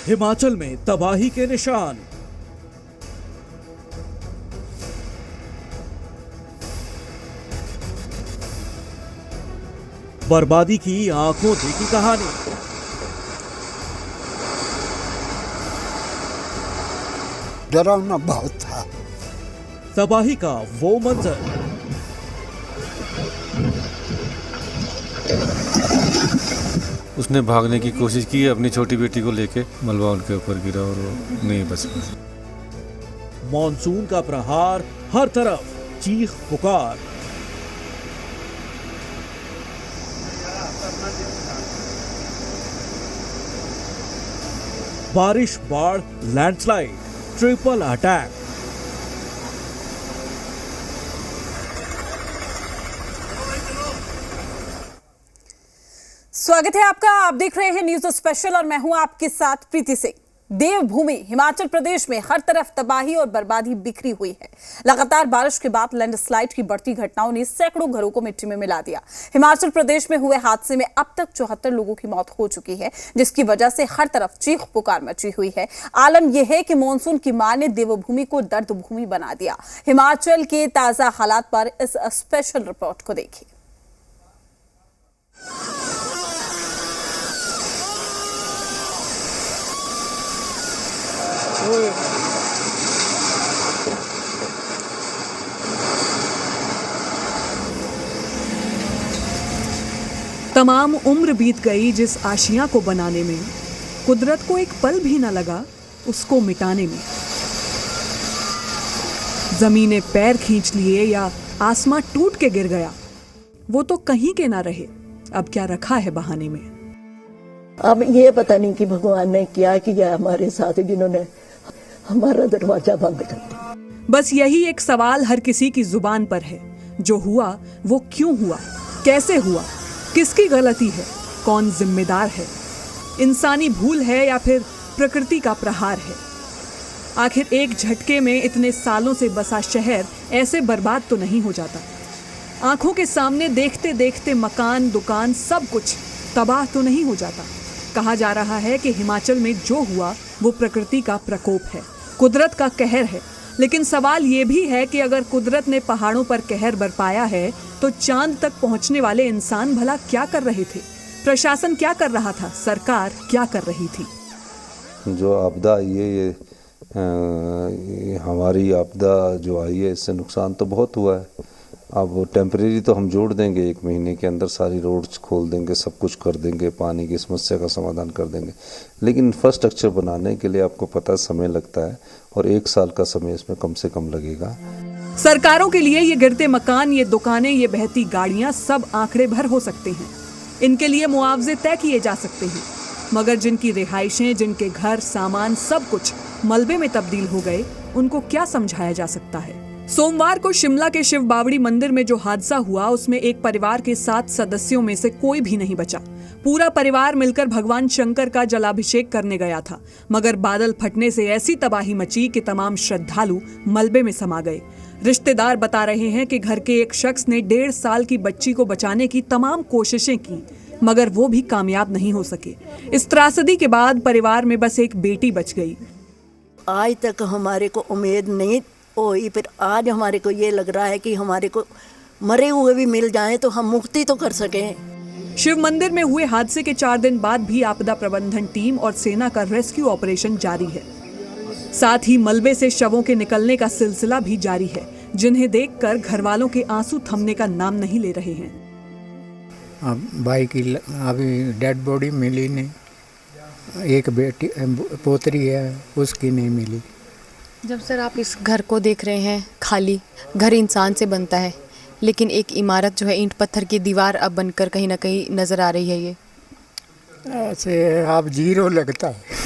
हिमाचल में तबाही के निशान। बर्बादी की आंखों देखी कहानी। डरावना बहुत था। तबाही का वो मंजर। उसने भागने की कोशिश की अपनी छोटी बेटी को लेके, मलबा उनके ऊपर गिरा और वो नहीं बच पाया। मॉनसून का प्रहार, हर तरफ चीख पुकार। बारिश, बाढ़, लैंडस्लाइड, ट्रिपल अटैक। स्वागत है आपका। आप देख रहे हैं न्यूज स्पेशल और मैं हूं आपके साथ प्रीति सिंह। देवभूमि हिमाचल प्रदेश में हर तरफ तबाही और बर्बादी बिखरी हुई है। लगातार बारिश के बाद लैंडस्लाइड की बढ़ती घटनाओं ने सैकड़ों घरों को मिट्टी में मिला दिया। हिमाचल प्रदेश में हुए हादसे में अब तक 74 लोगों की मौत हो चुकी है, जिसकी वजह से हर तरफ चीख पुकार मची हुई है। आलम यह है कि मानसून की मार ने देवभूमि को दर्द भूमि बना दिया। हिमाचल के ताजा हालात पर इस स्पेशल रिपोर्ट को देखिए। तमाम उम्र बीत गई जिस आशियां को बनाने में, कुदरत को एक पल भी न लगा उसको मिटाने में। जमीन ने पैर खींच लिए या आसमां टूट के गिर गया, वो तो कहीं के ना रहे। अब क्या रखा है बहाने में। अब ये पता नहीं कि भगवान ने क्या किया हमारे साथ, जिन्होंने हमारा दरवाजा बंद कर दिया। बस यही एक सवाल हर किसी की जुबान पर है। जो हुआ वो क्यों हुआ, कैसे हुआ, किसकी गलती है, कौन जिम्मेदार है? इंसानी भूल है या फिर प्रकृति का प्रहार है? आखिर एक झटके में इतने सालों से बसा शहर ऐसे बर्बाद तो नहीं हो जाता। आंखों के सामने देखते देखते मकान, दुकान, सब कुछ तबाह तो नहीं हो जाता। कहा जा रहा है कि हिमाचल में जो हुआ वो प्रकृति का प्रकोप है, कुदरत का कहर है। लेकिन सवाल ये भी है कि अगर कुदरत ने पहाड़ों पर कहर बरपाया है तो चांद तक पहुंचने वाले इंसान भला क्या कर रहे थे? प्रशासन क्या कर रहा था? सरकार क्या कर रही थी? जो आपदा ये हमारी आपदा जो आई है, इससे नुकसान तो बहुत हुआ है। अब टेम्परेरी तो हम जोड़ देंगे, 1 महीने के अंदर सारी रोड्स खोल देंगे, सब कुछ कर देंगे, पानी की समस्या का समाधान कर देंगे। लेकिन इंफ्रास्ट्रक्चर बनाने के लिए आपको पता समय लगता है और 1 साल का समय इसमें कम से कम लगेगा। सरकारों के लिए ये गिरते मकान, ये दुकानें, ये बहती गाड़ियां सब आंकड़े भर हो सकते हैं। इनके लिए मुआवजे तय किए जा सकते हैं, मगर जिनकी रिहाइशें, जिनके घर, सामान, सब कुछ मलबे में तब्दील हो गए, उनको क्या समझाया जा सकता है? सोमवार को शिमला के शिव बावड़ी मंदिर में जो हादसा हुआ, उसमें एक परिवार के 7 सदस्यों में से कोई भी नहीं बचा। पूरा परिवार मिलकर भगवान शंकर का जलाभिषेक करने गया था, मगर बादल फटने से ऐसी तबाही मची कि तमाम श्रद्धालु मलबे में समा गए। रिश्तेदार बता रहे हैं कि घर के एक शख्स ने 1.5 साल की बच्ची को बचाने की तमाम कोशिशें की, मगर वो भी कामयाब नहीं हो सके। इस त्रासदी के बाद परिवार में बस एक बेटी बच गई। आज तक हमारे को उम्मीद नहीं हुई, फिर आज हमारे को ये लग रहा है कि हमारे को मरे हुए भी मिल जाएं तो हम मुक्ति तो कर सकें। शिव मंदिर में हुए हादसे के 4 दिन बाद भी आपदा प्रबंधन टीम और सेना का रेस्क्यू ऑपरेशन जारी है। साथ ही मलबे से शवों के निकलने का सिलसिला भी जारी है, जिन्हें देखकर घर वालों के आंसू थमने का नाम नहीं ले रहे हैं। अब भाई की अभी डेड बॉडी मिली नहीं, एक बेटी पोतरी है उसकी नहीं मिली। जब सर आप इस घर को देख रहे हैं, खाली घर इंसान से बनता है, लेकिन एक इमारत जो है ईंट पत्थर की दीवार अब बनकर कहीं ना कहीं नजर आ रही है। ये ऐसे आप जीरो लगता है।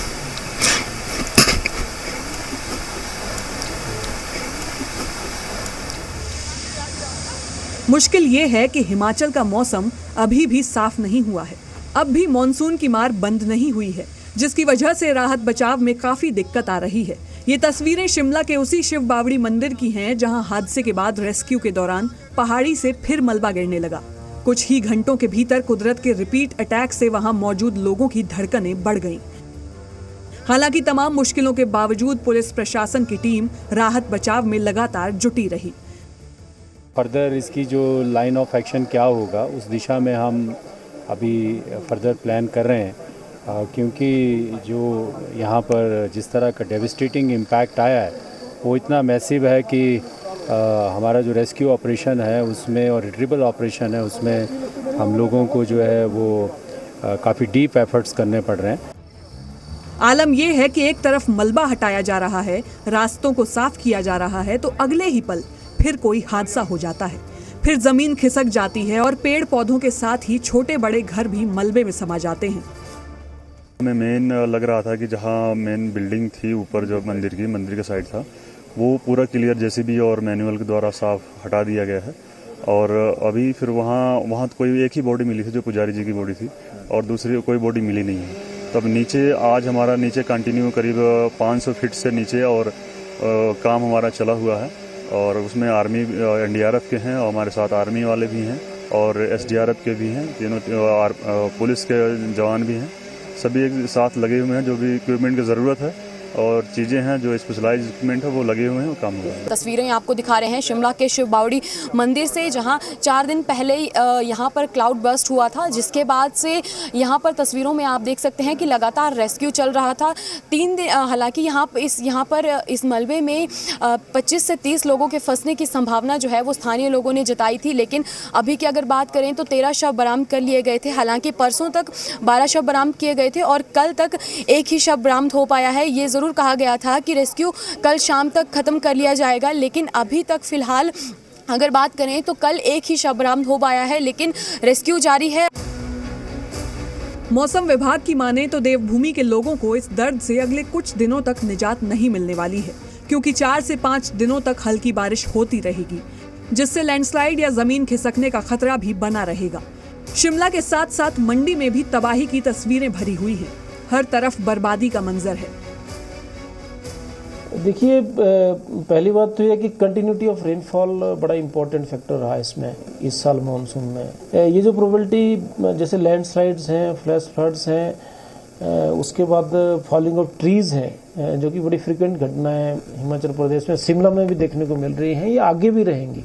मुश्किल ये है कि हिमाचल का मौसम अभी भी साफ नहीं हुआ है। अब भी मॉनसून की मार बंद नहीं हुई है, जिसकी वजह से राहत बचाव में काफी दिक्कत आ रही है। ये तस्वीरें शिमला के उसी शिव बावड़ी मंदिर की हैं, जहां हादसे के बाद रेस्क्यू के दौरान पहाड़ी से फिर मलबा गिरने लगा। कुछ ही घंटों के भीतर कुदरत के रिपीट अटैक से वहां मौजूद लोगों की धड़कनें बढ़ गईं। हालांकि तमाम मुश्किलों के बावजूद पुलिस प्रशासन की टीम राहत बचाव में लगातार जुटी रही। फर्दर इसकी जो लाइन ऑफ एक्शन क्या होगा उस दिशा में हम अभी फर्दर प्लान कर रहे हैं, क्योंकि जो यहाँ पर जिस तरह का डेविस्टेटिंग इम्पैक्ट आया है वो इतना मैसिव है कि हमारा जो रेस्क्यू ऑपरेशन है उसमें और रिट्रीवल ऑपरेशन है उसमें हम लोगों को जो है वो काफ़ी डीप एफर्ट्स करने पड़ रहे हैं। आलम यह है कि एक तरफ मलबा हटाया जा रहा है, रास्तों को साफ किया जा रहा है, तो अगले ही पल फिर कोई हादसा हो जाता है। फिर जमीन खिसक जाती है और पेड़ पौधों के साथ ही छोटे बड़े घर भी मलबे में समा जाते हैं। हमें मेन लग रहा था कि जहाँ मेन बिल्डिंग थी ऊपर जो मंदिर का साइड था वो पूरा क्लियर जेसीबी और मैनुअल के द्वारा साफ हटा दिया गया है। और अभी फिर वहाँ तो कोई एक ही बॉडी मिली थी जो पुजारी जी की बॉडी थी और दूसरी कोई बॉडी मिली नहीं है। तब नीचे आज हमारा नीचे कंटिन्यू करीब 500 फीट से नीचे और काम हमारा चला हुआ है और उसमें आर्मी एनडीआरएफ के हैं और हमारे साथ आर्मी वाले भी हैं और एसडीआरएफ के भी हैं, तीनों पुलिस के जवान भी हैं, सभी एक साथ लगे हुए हैं। जो भी इक्विपमेंट की ज़रूरत है और चीज़ें हैं जो स्पेशलाइज इक्विपमेंट है वो लगे हुए हैं, वो काम हो रहा है। तस्वीरें आपको दिखा रहे हैं शिमला के शिव बावड़ी मंदिर से, जहां 4 दिन पहले यहां पर क्लाउड बर्स्ट हुआ था, जिसके बाद से यहां पर तस्वीरों में आप देख सकते हैं कि लगातार रेस्क्यू चल रहा था। 3 दिन हालांकि यहां पर इस मलबे में 25 से 30 लोगों के फंसने की संभावना जो है वो स्थानीय लोगों ने जताई थी, लेकिन अभी की अगर बात करें तो 13 शव बरामद कर लिए गए थे। हालांकि परसों तक 12 शव बरामद किए गए थे और कल तक एक ही शव बरामद हो पाया है। ये जरूर कहा गया था कि रेस्क्यू कल शाम तक खत्म कर लिया जाएगा, लेकिन अभी तक फिलहाल अगर बात करें तो कल एक ही शव बरामद हो पाया है, लेकिन रेस्क्यू जारी है। मौसम विभाग की माने तो देवभूमि के लोगों को इस दर्द से अगले कुछ दिनों तक निजात नहीं मिलने वाली है, क्योंकि 4 से 5 दिनों तक हल्की बारिश होती रहेगी, जिससे लैंडस्लाइड या जमीन खिसकने का खतरा भी बना रहेगा। शिमला के साथ साथ मंडी में भी तबाही की तस्वीरें भरी हुई हैं। हर तरफ बर्बादी का मंजर है। देखिए, पहली बात तो यह कि कंटिन्यूटी ऑफ रेनफॉल बड़ा इम्पोर्टेंट फैक्टर रहा इसमें इस साल मानसून में। ये जो प्रोबेबिलिटी जैसे लैंडस्लाइड्स हैं, फ्लैश फ्लड्स हैं, उसके बाद फॉलिंग ऑफ ट्रीज हैं, जो कि बड़ी फ्रिक्वेंट घटना है हिमाचल प्रदेश में, शिमला में भी देखने को मिल रही हैं, ये आगे भी रहेंगी।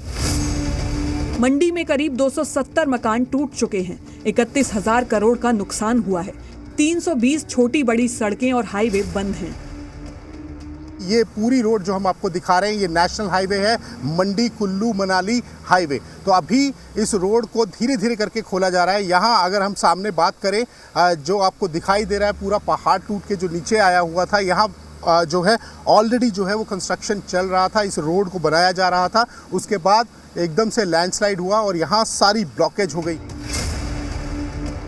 मंडी में करीब 270 मकान टूट चुके हैं, 31,000 करोड़ का नुकसान हुआ है, 320 छोटी बड़ी सड़कें और हाईवे बंद हैं। ये पूरी रोड जो हम आपको दिखा रहे हैं ये नेशनल हाईवे है, मंडी कुल्लू मनाली हाईवे। तो अभी इस रोड को धीरे धीरे करके खोला जा रहा है। यहाँ अगर हम सामने बात करें, जो आपको दिखाई दे रहा है पूरा पहाड़ टूट के जो नीचे आया हुआ था, यहाँ जो है ऑलरेडी जो है वो कंस्ट्रक्शन चल रहा था, इस रोड को बनाया जा रहा था। उसके बाद एकदम से लैंडस्लाइड हुआ और यहाँ सारी ब्लॉकेज हो गई।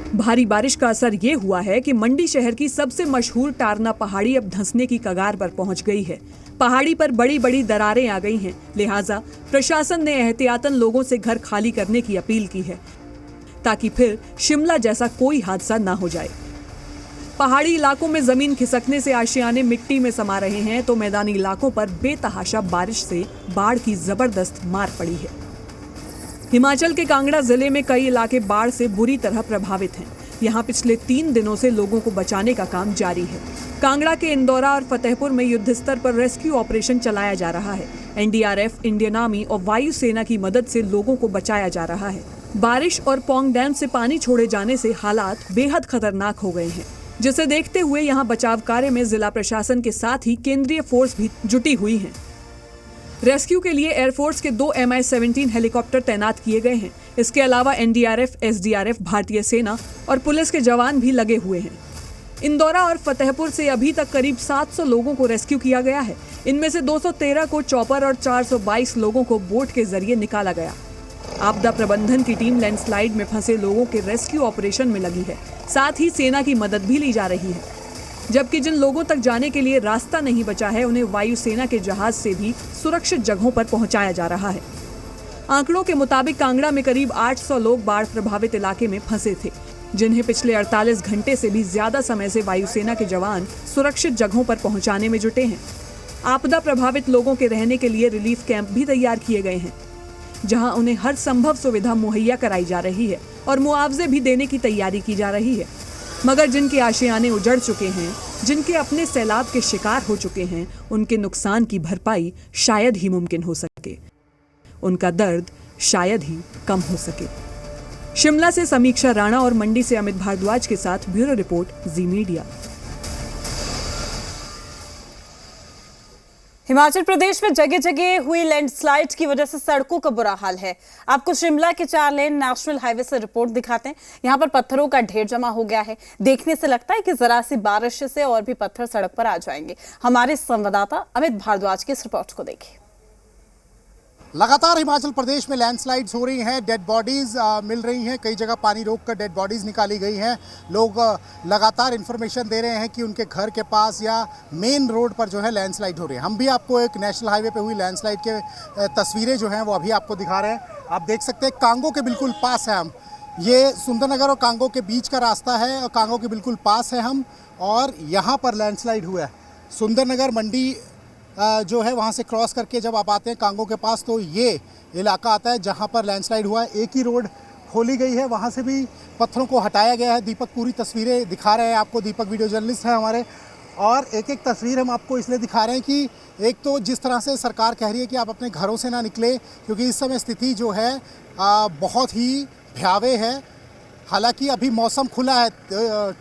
भारी बारिश का असर ये हुआ है कि मंडी शहर की सबसे मशहूर टारना पहाड़ी अब धंसने की कगार पर पहुंच गई है। पहाड़ी पर बड़ी बड़ी दरारें आ गई हैं, लिहाजा प्रशासन ने एहतियातन लोगों से घर खाली करने की अपील की है, ताकि फिर शिमला जैसा कोई हादसा ना हो जाए। पहाड़ी इलाकों में जमीन खिसकने से आशियाने मिट्टी में समा रहे हैं, तो मैदानी इलाकों पर बेतहाशा बारिश से बाढ़ की जबरदस्त मार पड़ी है। हिमाचल के कांगड़ा जिले में कई इलाके बाढ़ से बुरी तरह प्रभावित हैं। यहाँ पिछले 3 दिनों से लोगों को बचाने का काम जारी है। कांगड़ा के इंदौरा और फतेहपुर में युद्ध स्तर पर रेस्क्यू ऑपरेशन चलाया जा रहा है। एनडीआरएफ, इंडियन आर्मी और वायुसेना की मदद से लोगों को बचाया जा रहा है। बारिश और पौंग डैम से पानी छोड़े जाने से हालात बेहद खतरनाक हो गए हैं, जिसे देखते हुए यहाँ बचाव कार्य में जिला प्रशासन के साथ ही केंद्रीय फोर्स भी जुटी हुई है। रेस्क्यू के लिए एयरफोर्स के 2 MI-17 हेलीकॉप्टर तैनात किए गए हैं। इसके अलावा एनडीआरएफ, एसडीआरएफ, भारतीय सेना और पुलिस के जवान भी लगे हुए हैं। इंदौरा और फतेहपुर से अभी तक करीब 700 लोगों को रेस्क्यू किया गया है। इनमें से 213 को चॉपर और 422 लोगों को बोट के जरिए निकाला गया। आपदा प्रबंधन की टीम लैंडस्लाइड में फंसे लोगों के रेस्क्यू ऑपरेशन में लगी है, साथ ही सेना की मदद भी ली जा रही है। जबकि जिन लोगों तक जाने के लिए रास्ता नहीं बचा है, उन्हें वायुसेना के जहाज से भी सुरक्षित जगहों पर पहुंचाया जा रहा है। आंकड़ों के मुताबिक कांगड़ा में करीब 800 लोग बाढ़ प्रभावित इलाके में फंसे थे, जिन्हें पिछले 48 घंटे से भी ज्यादा समय से वायुसेना के जवान सुरक्षित जगहों पर पहुंचाने में जुटे हैं। आपदा प्रभावित लोगों के रहने के लिए रिलीफ कैंप भी तैयार किए गए हैं, जहां उन्हें हर संभव सुविधा मुहैया कराई जा रही है और मुआवजे भी देने की तैयारी की जा रही है। मगर जिनके आशियाने उजड़ चुके हैं, जिनके अपने सैलाब के शिकार हो चुके हैं, उनके नुकसान की भरपाई शायद ही मुमकिन हो सके, उनका दर्द शायद ही कम हो सके। शिमला से समीक्षा राणा और मंडी से अमित भारद्वाज के साथ ब्यूरो रिपोर्ट, जी मीडिया। हिमाचल प्रदेश में जगह जगह हुई लैंडस्लाइड की वजह से सड़कों का बुरा हाल है। आपको शिमला के 4 लेन नेशनल हाईवे से रिपोर्ट दिखाते हैं। यहां पर पत्थरों का ढेर जमा हो गया है। देखने से लगता है कि जरा सी बारिश से और भी पत्थर सड़क पर आ जाएंगे। हमारे संवाददाता अमित भारद्वाज की इस रिपोर्ट को देखिए। लगातार हिमाचल प्रदेश में लैंडस्लाइड्स हो रही हैं, डेड बॉडीज मिल रही हैं, कई जगह पानी रोककर डेड बॉडीज निकाली गई हैं। लोग लगातार इन्फॉर्मेशन दे रहे हैं कि उनके घर के पास या मेन रोड पर जो है लैंडस्लाइड हो रही है। हम भी आपको एक नेशनल हाईवे पे हुई लैंडस्लाइड के तस्वीरें जो हैं वो अभी आपको दिखा रहे हैं। आप देख सकते हैं कांगो के बिल्कुल पास है हम। ये सुंदरनगर और कांगो के बीच का रास्ता है और कांगो के बिल्कुल पास है हम, और यहाँ पर लैंडस्लाइड हुआ है। सुंदरनगर मंडी जो है वहाँ से क्रॉस करके जब आप आते हैं कांगो के पास तो ये इलाका आता है जहाँ पर लैंडस्लाइड हुआ है। एक ही रोड खोली गई है, वहाँ से भी पत्थरों को हटाया गया है। दीपक पूरी तस्वीरें दिखा रहे हैं आपको, दीपक वीडियो जर्नलिस्ट हैं हमारे, और एक एक तस्वीर हम आपको इसलिए दिखा रहे हैं कि एक तो जिस तरह से सरकार कह रही है कि आप अपने घरों से ना निकले, क्योंकि इस समय स्थिति जो है बहुत ही भयावह है। हालांकि अभी मौसम खुला है,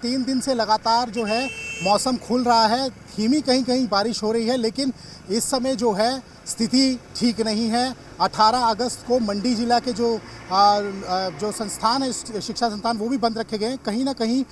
3 दिन से लगातार जो है मौसम खुल रहा है, धीमी कहीं कहीं बारिश हो रही है, लेकिन इस समय जो है स्थिति ठीक नहीं है। 18 अगस्त को मंडी जिला के जो संस्थान है, शिक्षा संस्थान, वो भी बंद रखे गए हैं। कहीं ना कहीं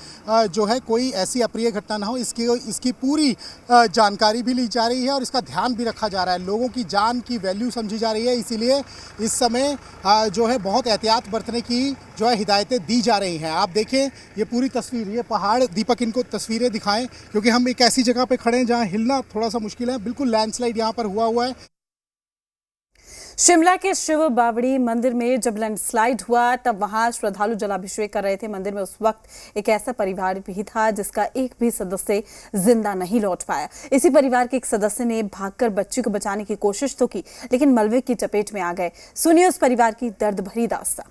जो है कोई ऐसी अप्रिय घटना ना हो, इसकी पूरी जानकारी भी ली जा रही है और इसका ध्यान भी रखा जा रहा है। लोगों की जान की वैल्यू समझी जा रही है, इसीलिए इस समय जो है बहुत एहतियात बरतने की जो है हिदायतें दी जा रही हैं। आप देखें ये पूरी तस्वीर, ये पहाड़, दीपक इनको तस्वीरें दिखाएं, क्योंकि हम एक ऐसी जगह पे खड़े हैं जहाँ हिलना थोड़ा सा मुश्किल है। बिल्कुल लैंडस्लाइड यहाँ पर हुआ है। शिमला के शिव बावड़ी मंदिर में जब लैंडस्लाइड हुआ तब वहां श्रद्धालु जलाभिषेक कर रहे थे। मंदिर में उस वक्त एक ऐसा परिवार भी था जिसका एक भी सदस्य जिंदा नहीं लौट पाया। इसी परिवार के एक सदस्य ने भागकर बच्ची को बचाने की कोशिश तो की, लेकिन मलबे की चपेट में आ गए। सुनिए उस परिवार की दर्द भरी दास्तां।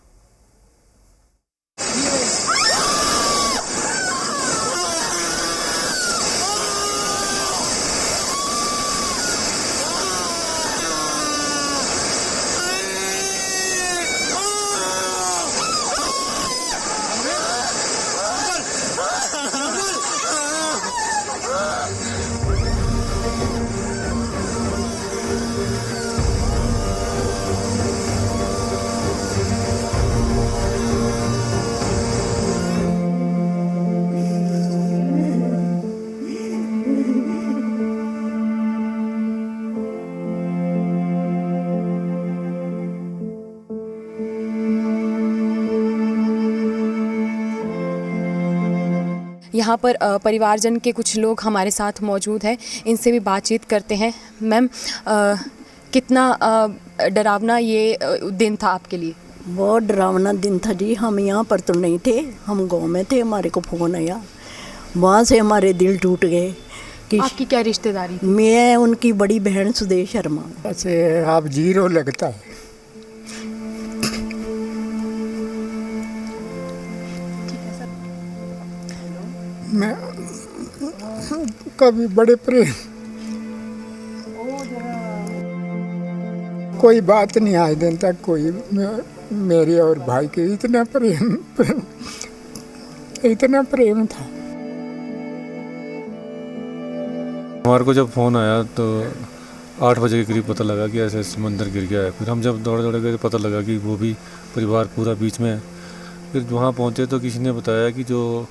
यहाँ पर परिवारजन के कुछ लोग हमारे साथ मौजूद हैं, इनसे भी बातचीत करते हैं। मैम, कितना डरावना ये दिन था आपके लिए? बहुत डरावना दिन था जी। हम यहाँ पर तो नहीं थे, हम गांव में थे। हमारे को फ़ोन आया, वहाँ से हमारे दिल टूट गए। कि आपकी क्या रिश्तेदारी? मैं उनकी बड़ी बहन सुदेश शर्मा। ऐसे आप जीरो लगता है। मैं कभी बड़े प्रेम, कोई बात नहीं आज दिन तक कोई मेरे और भाई के इतना प्रेम था। हमारे को जब फ़ोन आया तो 8 बजे के करीब पता लगा कि ऐसे मंदिर गिर गया है। फिर हम जब दौड़े गए तो पता लगा कि वो भी परिवार पूरा बीच में है। फिर वहाँ पहुँचे तो किसी ने बताया कि जो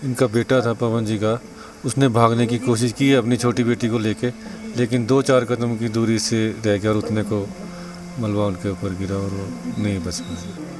इनका बेटा था पवन जी का, उसने भागने की कोशिश की है अपनी छोटी बेटी को लेके, लेकिन 2-4 कदम की दूरी से रह गया और उतने को मलबा उनके ऊपर गिरा और वो नहीं बच पाया।